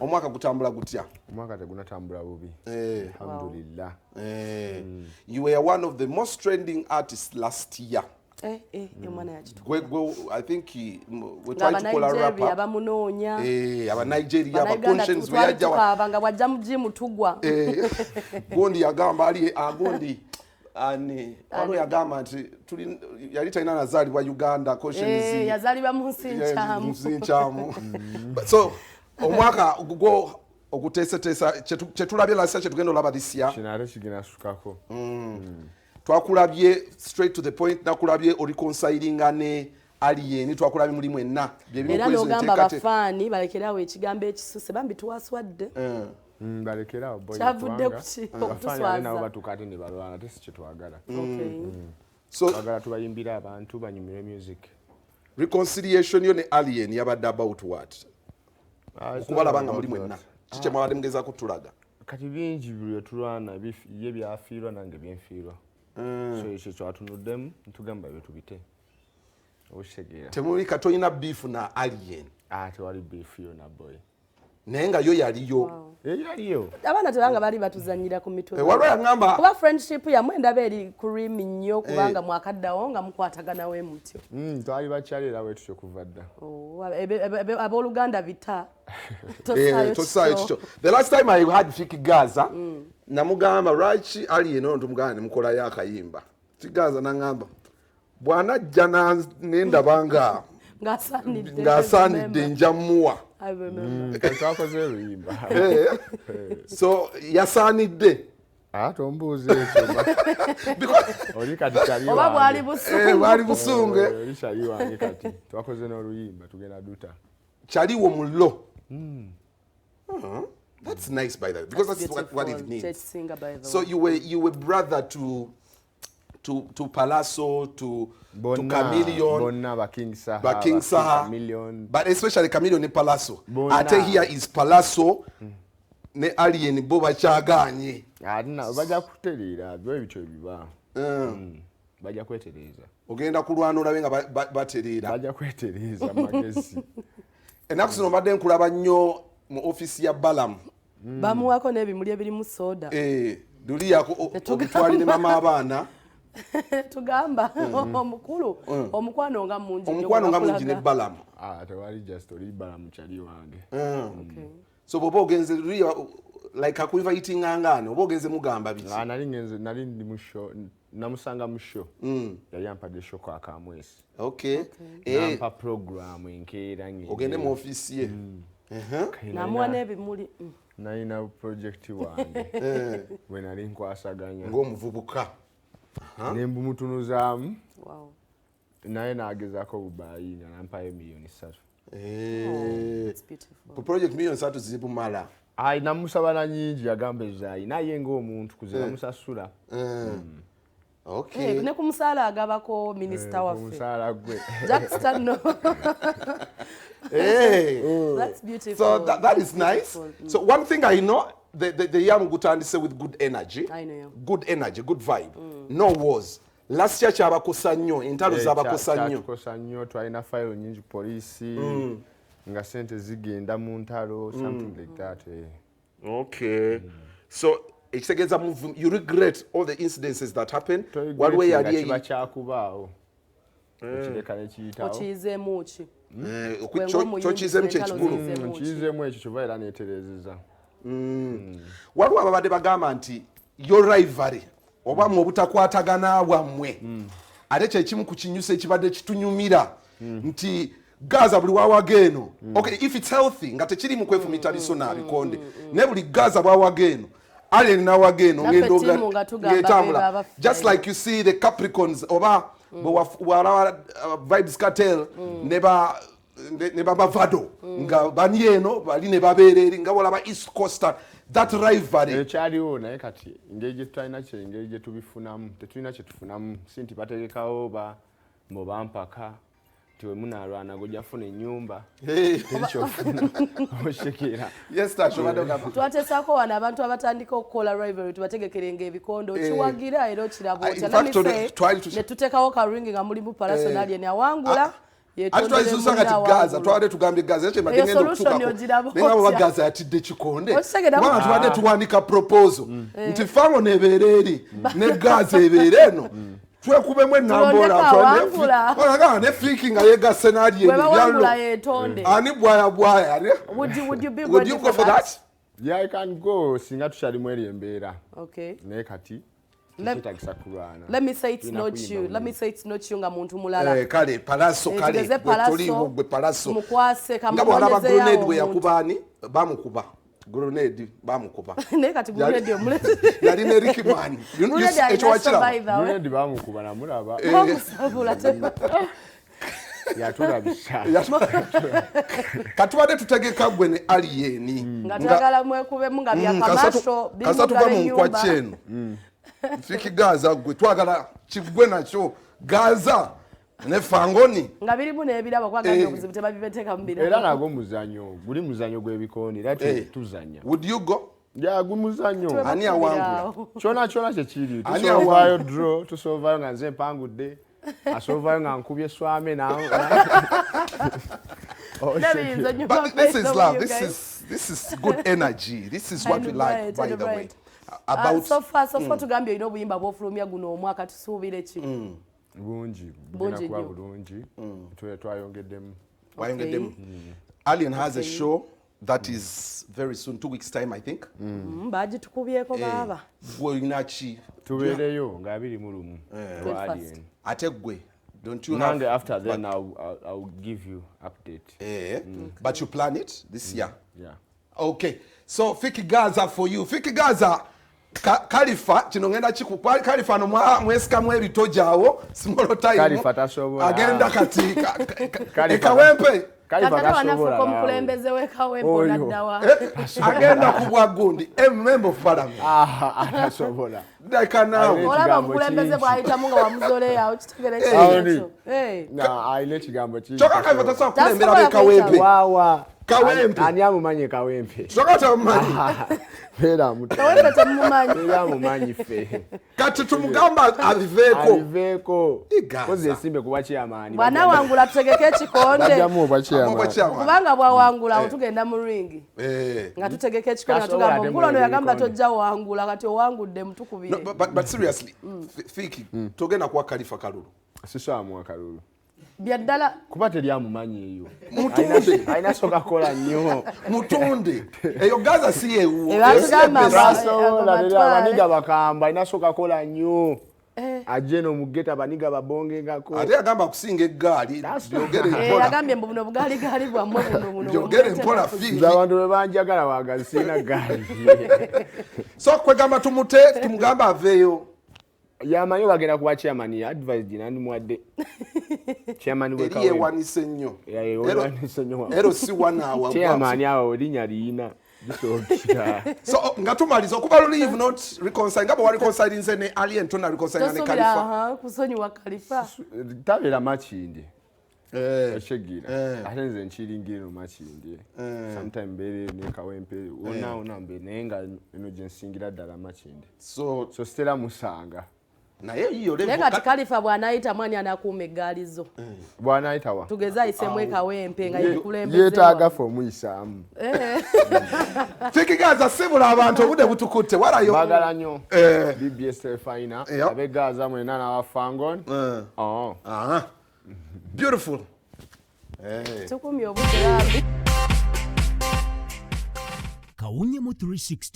Omwaka gutambula gutya? Omwaka tegunatambula bubi. Alhamdulillah. You were one of the most trending artists last year. I think we tried to call a rapper. Aba Nigeria, aba conscience we yajawa. Gondi yagamba ali agondi ani ono yagamba nti tuli yali talina nazali wa Uganda conscience yazaliba mu Nsinchamu. So omwaka go okutesetesa chetulabye lasa chetugendo laba this year kinare kigina sukako twakulabye straight to the point nakulabye reconciling ne alien twakulabye muri mwenna era n'ogamba bafani balekerawo ekigambo ekisuse bambi tuwaswadde balekerawo boy chavudde kuki okutuswaza nabo batukate ne balwana tesi kitwagala so twagala tubayimbira abantu banyumire music reconciliation yo ne alien yabadde about what okubalabanga muri mwenna kiche mwabadde mugeza kutulaga kati bingi byo tulwana ye byafiirwa nange byenfiirwa so ekyo kyatunuddemu ntugamba byo tubite oshegera temuli katoyina beef na alien tewali beef yo na boy nenga yo yaliyo yaliyo abana tebanga bali batuzanyira ku mitwe walwa yangamba kuba friendship ya mwenda beri kurimi nnyo kubanga mwakaddawo nga mukwatagana we mutyo twali bakyalira wetu kyo kuvadda abooluganda bita tosayo kicho the last time I had Fik Gaza namugamba Rachi alien ono tumugana mukola yakayimba Fik Gaza nangamba bwana jana nenda banga ngasanidde njamuwa so yasanidde tombuuze ekyo oli kati kyali oba bwali busunge oli kyali wange kati twakoze n'oluyimba tugenda duta kyaliwo mullo that's nice by that because that's what it means so you were brother to Palazzo, to Chameleon, Bonna, King Saha, but especially Chameleon ne Palazzo. Ate here is Palazzo, ne alien boba chaganye. Baja kuterera, bwe bicho biba. Baja kwetereza. Ogenda kulwana olabenga baterera. Baja kwetereza magezi. Enakusono badde nkulaba nnyo mu office ya Balam. Bamuwako n'ebimuli ebirimu soda. Duli yako okutwalire mama abaana. Tugamba omukulu omukwano nga mungi ne Balam tewali just oli Balam kyali wange so bobo ogenze like akuiva itingangane obo ogenze mugamba biki nali ndi mu show namusanga mu show yali ampadde show kwa kamwesi nampa program enkeera nge ogende mu office ye namwa n'ebimuli nalina project wange we nali nkwasaganya ng'omuvubuka nembumutunuzaamu naye nagezaako bubayi nampayo $3 ku project $3 zibumala namusaba na nyingi yagamba ezaayi naye ng'omuntu kuze namusasula ne ku musaala agabako minisita waffe musaala gwe Jackson that's beautiful so that is nice so one thing I know the young gutandise with good energy good vibe no wars last year kyabakosa nnyo entalo zabakosa nnyo twalina file nyingi police nga sente zigenda mu ntalo something like that so ekitegeeza you regret all the incidences that happened one way yali kiba kyakubaawo ekireka ne kiyitawo okiyizeemu ki kyokiyizeemu kyekigulu nkiyizeemu ekyo kyova era neeterezeza waliwo ababadde bagamba nti your rivalry oba mu obutakwatagana bwammwe ate kyekimu ku kinyusa ekibadde kitunyumira nti Gaza buli wawageeno okay if it's healthy nga tekiri mu kwefumitaliso nabikonde ne buli Gaza bwawageeno alien nawageeno ngetambula just like you see the Capricorns oba wala vibes cartel neba bavado nga banieno bali ne babereri nga wala ba East Coast that rivalry ekyaliwo naye kati engeri tulina engeri gye tubifunamu tetulina kye tufunamu sinti bategekawo mbo bampaka tiwe munalwana gojafuna ennyumba tekyofuna oshekera twateesako wano abantu abatandika okukola rivalry tubategekerenga ebikondo kiwagira era okiraba otya ne tuteekawo karingi nga mulimu Palazzo alien awangula ati twayisusa kati Gaza twabadde tugambye Gaza ekyo mbadde ngenda okutuukako naye abo Gaza yatidde kikonde kubanga tubadde tuwanika proposal nti fango nebeera eri ne Gaza ebeera eno twekubemu enambola ne Fik nga yegasse n'ali ani bwaya would you go for that? Yeah, I can go singa tukyalimu eri embeera naye kati let me say it's not you nga muntu mulala kale palaso kale toliwo gwe palaso mukwase nga bwalaba grenade bwe yakubaani bamukuba grenade bamukuba naye kati grenade omulezi yali ne Rickman ekyo wakiraba grenade bamukuba namulaba bamusabula katubadde tutegeka gwe ne aliyeni nga twagala mwekubemu nga byakamasho kasatuva mu nkwakye eno Fik Gaza gwe twagala kigwe nakyo Gaza ne fangoni nga birimu n'ebirabo kwagala obuzibu tebabibeteeka mu birabo era nago muzanyo guli muzanyo gw'ebikooni era tuzanya. Would you go? Gu muzanyo ani awangula kyona kyekiri tusovayo draw tusovayo nga nze mpangudde asovayo nga nkubye swame nawe. But this is love. This is good energy. This is what we like, by the way. About so far tugambye ino obuyimba bw'ofulumya guno omwaka tusuubire ki? Bungi kuba bulungi twayongeddemu. Alien has a show that is very soon, 2 weeks time, I think. Bagitukubyeko baba. Gwolina ki? Tubeereyo nga 21 Alien. Ate gwe, don't you have... After then I'll give you update. But you plan it this year? Yeah. Okay. So Fik Gaza for you. Fik Gaza Khalifa kino ngenda kikupa Khalifa no mwesikamu ebitojawo small time. Khalifa tasobola. Agenda kati Kawempe. Khalifa tasobola. Omukulembeze we Kawempe naddawa. Agenda kubwa gundi member of parliament. Atasobola. Dakanawo. Olaba omukulembeze bwayita munga wamuzole yawo kitegere ekyo. Na aile kigambo ki. Choka Khalifa tasobola kulembera be Kawempe. Wawa. Kawempe. Ani amumanye Kawempe. Choka tamumanyi. Pera mutu. Kawempe tamumanyi. Pera mumanyi fe. Kati tumugamba aviveko. Koze esimbe kubachi amani. Bwana wangula tutegeke ekikonde. Bajamu bachi amani. Kubanga bwa wangula otugenda mu ring. Nga tutegeke ekikonde nga tugamba mukulu ono yagamba tojja wangula kati owangudde mutukubire. But seriously, Fik togenda kwa Khalifa Kalulu. Sisa amwa Kalulu. Byaddala kuba teri amumanyi eyo mutunde aina soka kola nnyo mutunde eyo Gaza si ewo abaniga bakamba aina soka kola nnyo ajeno mugeta baniga babonge ngako ate agamba kusinga eggaali yogere mpola agambye mbu buno bugaali gaali bwa muno yogere mpola Fik abantu bebanjagala wagazina gaali so kwegamba tumugamba aveyo yamanyi bagenda kuba chairman ya advise nani mwadde chairman we Kawempe wanise nnyo ero si wanawa chairman awo linya liina so nga tumaliza okuba leave not reconcile ngabo wali reconcile nze ne Alien tona reconcile ne Khalifa kusonyi wa Khalifa tabera machindi shegira atenze nchiringiro machindi sometime bere ne Kawempe ona mbe nenga eno jensingira dala machindi so stela musanga naye iyo level kati Khalifa bwanaayita mwani anakuuma eggaali zo bwanaayita wa tugeze ayisemu Kawempe nga yekulembeze yeetaaga ffe omuyisaamu Fik Gaza sibula abantu obudde butukutte walayo baagala nnyo BBS Terefayina abe Gaza mwena n'abafangon beautiful tukumye obudde Kawunye mu 360